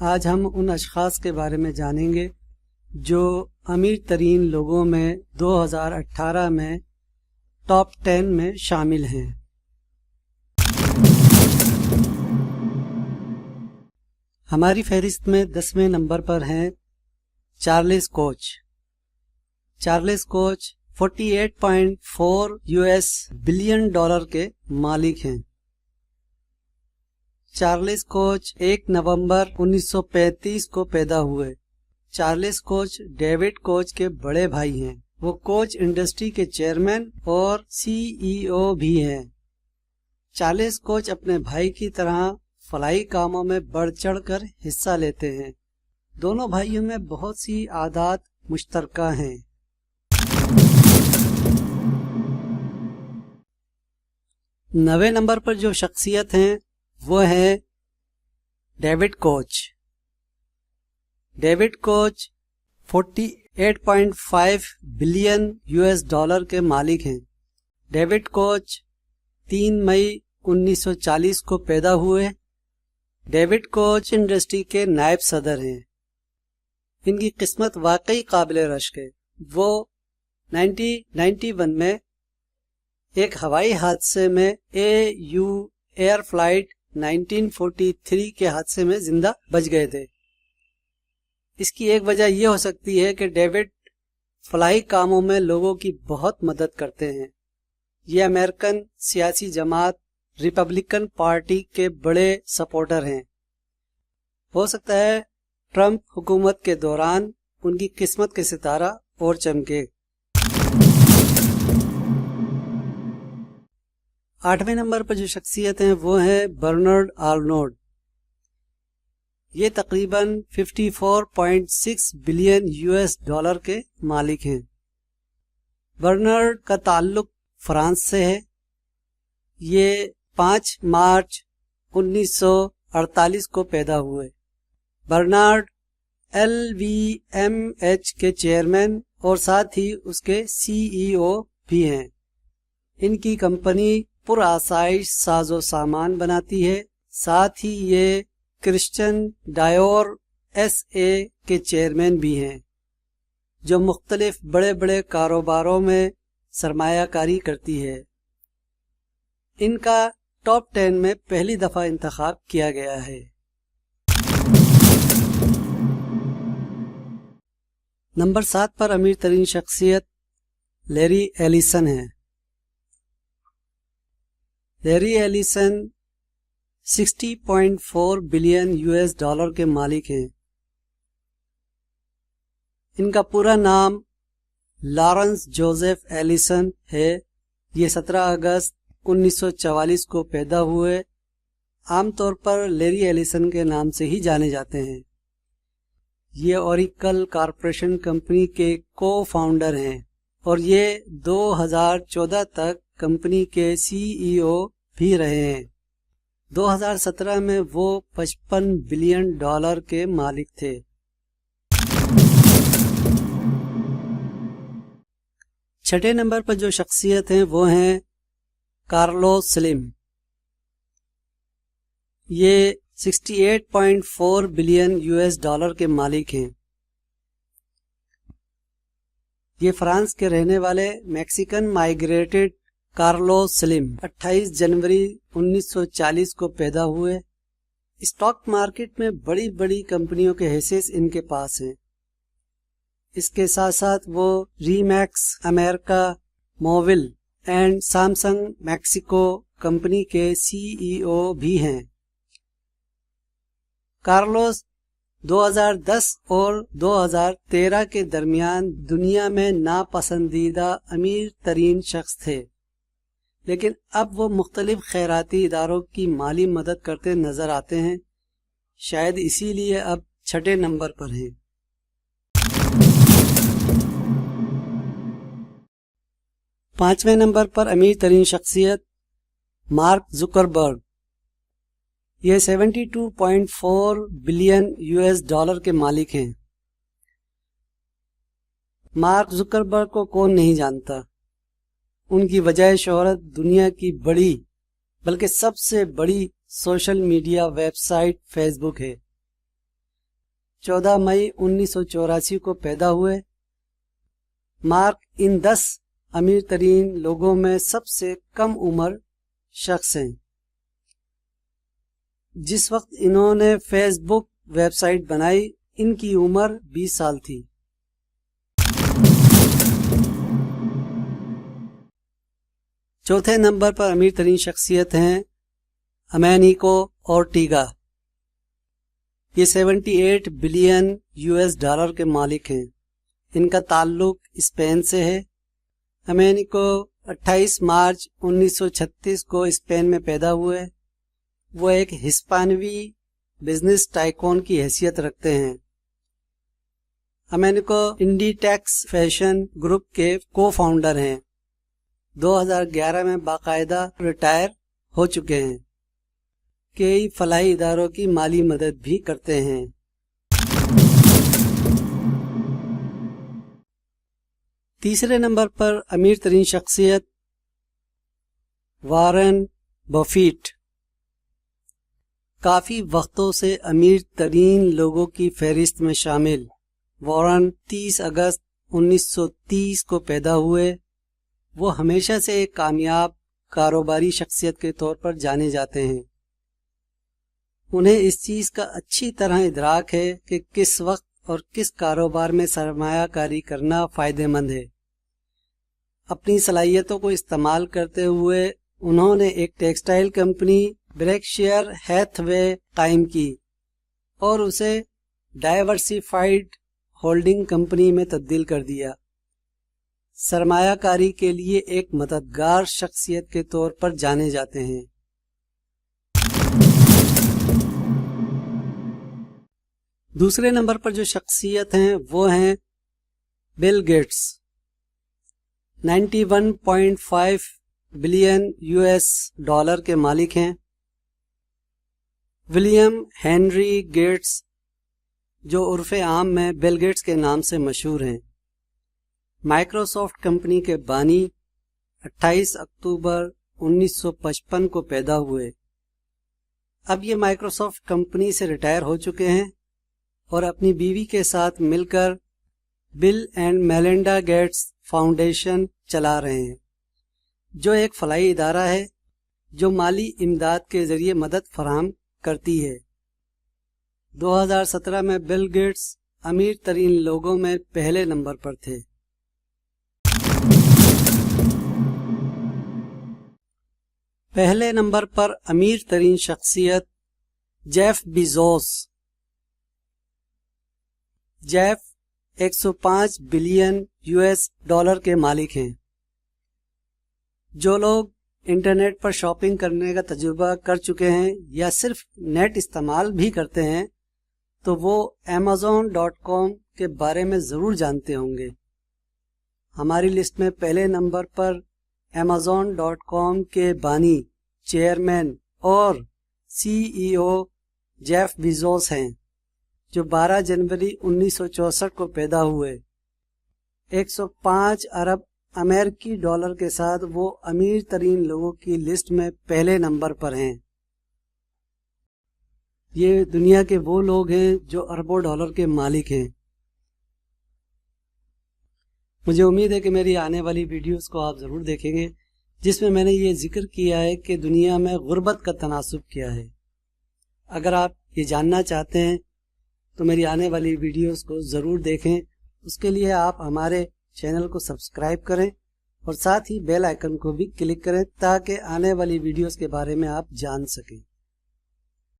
آج ہم ان اشخاص کے بارے میں جانیں گے جو امیر ترین لوگوں میں 2018 میں ٹاپ 10 میں شامل ہیں۔ ہماری فہرست میں 10ویں نمبر پر ہیں Charles coach. Charles coach 48.4 billion dollar کے مالک ہیں۔ چارلس کوچ 1 نومبر 1935 کو پیدا ہوئے۔ چارلس کوچ ڈیوڈ کوچ کے بڑے بھائی ہیں۔ وہ کوچ انڈسٹری کے چیئرمین اور CEO بھی ہیں۔ چارلس کوچ اپنے بھائی کی طرح فلاحی کاموں میں بڑھ چڑھ کر حصہ لیتے ہیں۔ دونوں بھائیوں میں بہت سی عادات مشترکہ ہیں۔ نویں نمبر پر جو شخصیت ہیں وہ ہیں David coach. David coach 48.5 billion dollar کے مالک ہیں۔ ڈیوڈ کوچ 3 مئی 1940 کو پیدا ہوئے۔ ڈیوڈ کوچ انڈسٹری کے نائب صدر ہیں۔ ان کی قسمت واقعی قابل رشک ہے۔ وہ 1991 میں ایک ہوائی حادثے میں AU ایئر فلائٹ 1943 کے حادثے میں زندہ بچ گئے تھے۔ اس کی ایک وجہ یہ ہو سکتی ہے کہ ڈیوڈ فلاحی کاموں میں لوگوں کی بہت مدد کرتے ہیں۔ یہ امریکن سیاسی جماعت ریپبلکن پارٹی کے بڑے سپورٹر ہیں۔ ہو سکتا ہے ٹرمپ حکومت کے دوران ان کی قسمت کے ستارہ اور چمکے۔ 8ویں نمبر پر جو شخصیت ہیں وہ ہیں برنارڈ آرنولڈ۔ یہ تقریباً 54.6 بلین ڈالر کے مالک ہیں۔ برنارڈ کا تعلق فرانس سے ہے۔ یہ 5 مارچ 1948 کو پیدا ہوئے۔ برنارڈ LVMH کے چیئرمین اور ساتھ ہی اس کے CEO بھی ہیں۔ ان کی کمپنی پرآسائش ساز و سامان بناتی ہے۔ ساتھ ہی یہ کرسچن ڈائور SA کے چیئرمین بھی ہیں، جو مختلف بڑے بڑے کاروباروں میں سرمایہ کاری کرتی ہے۔ ان کا ٹاپ 10 میں پہلی دفعہ انتخاب کیا گیا ہے۔ نمبر 7 پر امیر ترین شخصیت لیری ایلیسن ہے۔ لیری ایلیسن 60.4 بلین ڈالر کے مالک ہیں۔ ان کا پورا نام لارنس جوزف ایلیسن ہے۔ یہ 17 اگست 1944 کو پیدا ہوئے۔ عام طور پر لیری ایلیسن کے نام سے ہی جانے جاتے ہیں۔ یہ اوریکل کارپوریشن کمپنی کے کو فاؤنڈر ہیں اور یہ 2014 تک کمپنی کے CEO بھی رہے ہیں۔ 2017 میں وہ 55 بلین ڈالر کے مالک تھے۔ چھٹے نمبر پر جو شخصیت ہیں وہ ہیں کارلوس سلیم۔ یہ 68.4 بلین ڈالر کے مالک ہیں۔ یہ فرانس کے رہنے والے میکسیکن مائیگریٹڈ کارلوس سلیم 28 جنوری 1940 کو پیدا ہوئے۔ اسٹاک مارکیٹ میں بڑی بڑی کمپنیوں کے حصص ان کے پاس ہیں۔ اس کے ساتھ ساتھ وہ ری میکس امریکہ، Movil and Samsung Mexico company کے CEO بھی ہیں۔ کارلوس 2010 اور 2013 کے درمیان دنیا میں ناپسندیدہ امیر ترین شخص تھے، لیکن اب وہ مختلف خیراتی اداروں کی مالی مدد کرتے نظر آتے ہیں۔ شاید اسی لیے اب چھٹے نمبر پر ہیں۔ پانچویں نمبر پر امیر ترین شخصیت مارک زکربرگ۔ یہ 72.4 بلین ڈالر کے مالک ہیں۔ مارک زکربرگ کو کون نہیں جانتا؟ ان کی وجہ شہرت دنیا کی بڑی بلکہ سب سے بڑی social media website Facebook ہے۔ 14 मई 1984 को पैदा हुए। मार्क इन 10 अमीर तरीन लोगों में सबसे कम उम्र शख्स हैं। जिस वक्त इन्होंने फेसबुक वेबसाइट बनाई, इनकी उम्र 20 साल थी। चौथे नंबर पर अमीर तरीन शख्सियत हैं अमेनिको ओर्टेगा। ये 78 बिलियन US डॉलर के मालिक हैं। इनका ताल्लुक स्पेन से है। अमेनिको 28 मार्च 1936 को स्पेन में पैदा हुए। वो एक हिस्पानवी बिजनेस टाइकून की हैसियत रखते हैं। अमेनिको इंडीटेक्स फैशन ग्रुप के को फाउंडर हैं। 2011 में बाकायदा रिटायर हो चुके हैं। कई फलाही इदारों की माली मदद भी करते हैं। तीसरे नंबर पर अमीर तरीन शख्सियत वॉरेन बफेट। काफी वक्तों से अमीर तरीन लोगों की फहरिस्त में शामिल वॉरेन 30 अगस्त 1930 को पैदा हुए। वो हमेशा से एक कामयाब कारोबारी शख्सियत के तौर पर जाने जाते हैं। उन्हें इस चीज का अच्छी तरह इदराक है कि किस वक्त और किस कारोबार में सरमायाकारी करना फायदेमंद है। अपनी सलाहियतों को इस्तेमाल करते हुए उन्होंने एक टेक्सटाइल कंपनी ब्रेकशियर हैथवे कायम की और उसे डाइवर्सिफाइड होल्डिंग कंपनी में तब्दील कर दिया। सरमायाकारी के लिए एक मददगार शख्सियत के तौर पर जाने जाते हैं। दूसरे नंबर पर जो शख्सियत हैं वो हैं Bill Gates. 91.5 billion US dollar के मालिक हैं। विलियम हेनरी गेट्स, जो उर्फे आम में बिल गेट्स के नाम से मशहूर हैं, माइक्रोसॉफ्ट कंपनी के बानी 28 अक्टूबर 1955 को पैदा हुए। अब ये माइक्रोसॉफ्ट कंपनी से रिटायर हो चुके हैं और अपनी बीवी के साथ मिलकर bill and Melinda Gates foundation चला रहे हैं, जो एक फलाही इदारा है जो माली इमदाद के जरिए मदद फराहम करती है। 2017 में बिल गेट्स अमीर तरीन लोगों में पहले नंबर पर थे। पहले नंबर पर अमीर तरीन शख्सियत Jeff Bezos. Jeff 105 billion US dollar के मालिक हैं। जो लोग इंटरनेट पर शॉपिंग करने का तजुर्बा कर चुके हैं या सिर्फ नेट इस्तेमाल भी करते हैं तो वो Amazon.com के बारे में ज़रूर जानते होंगे। हमारी लिस्ट में पहले नंबर पर Amazon.com के बानी, चेयरमैन और CEO जेफ बेजोस हैं, जो 12 जनवरी 1964 को पैदा हुए। 105 अरब अमेरिकी डॉलर के साथ वो अमीर तरीन लोगों की लिस्ट में पहले नंबर पर हैं। ये दुनिया के वो लोग हैं जो अरबों डॉलर के मालिक हैं। मुझे उम्मीद है कि मेरी आने वाली वीडियोस को आप ज़रूर देखेंगे, जिसमें मैंने ये जिक्र किया है कि दुनिया में गुर्बत का तनासुब क्या है। अगर आप ये जानना चाहते हैं तो मेरी आने वाली वीडियोस को ज़रूर देखें। उसके लिए आप हमारे चैनल को सब्सक्राइब करें और साथ ही बेल आइकन को भी क्लिक करें ताकि आने वाली वीडियोस के बारे में आप जान सकें।